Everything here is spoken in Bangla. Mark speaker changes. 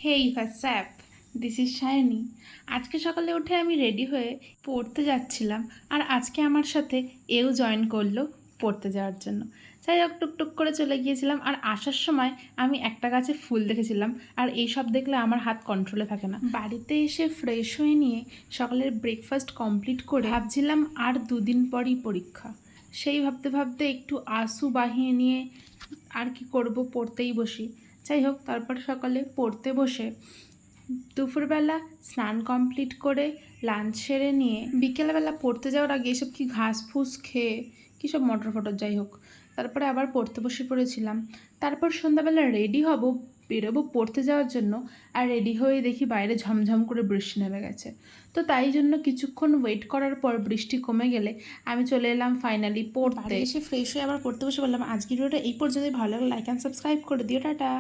Speaker 1: Hey WhatsApp, this is Shiny. আজকে সকালে উঠে আমি রেডি হয়ে পড়তে যাচ্ছিলাম, আর আজকে আমার সাথে এও জয়েন করলো পড়তে যাওয়ার জন্য। যাই হোক, টুকটুক করে চলে গিয়েছিলাম। আর আসার সময় আমি একটা গাছে ফুল দেখেছিলাম, আর এই সব দেখলে আমার হাত কন্ট্রোলে থাকে না। বাড়িতে এসে ফ্রেশ হয়ে নিয়ে সকালের ব্রেকফাস্ট কমপ্লিট করে ভাবছিলাম আর 2 দিন পরই পরীক্ষা। সেই ভাবতে ভাবতে একটু আঁসু বাহিয়ে নিয়ে আর কি করব, পড়তেই বসি। যাই হোক, তারপর সকালে পড়তে বসে দুপুরবেলা স্নান কমপ্লিট করে লাঞ্চ সেরে নিয়ে বিকেলবেলা পড়তে যাওয়ার আগে এসব কি ঘাস ফুস খেয়ে কী সব মটর ফটর, যাই হোক, তারপরে আবার পড়তে বসে পড়েছিলাম। তারপর সন্ধ্যাবেলা রেডি হব, বেরোবো পড়তে যাওয়ার জন্য। আর রেডি হয়ে দেখি বাইরে ঝমঝম করে বৃষ্টি নেমে গেছে। তো তাই জন্য কিছুক্ষণ ওয়েট করার পর বৃষ্টি কমে গেলে আমি চলে এলাম ফাইনালি পড়তে। এসে ফ্রেশ হয়ে আবার পড়তে বসে বললাম। আজকের ভিডিওটা এই পর্যন্তই। ভালো লাগলে লাইক অ্যান্ড সাবস্ক্রাইব করে দিও। টাটা।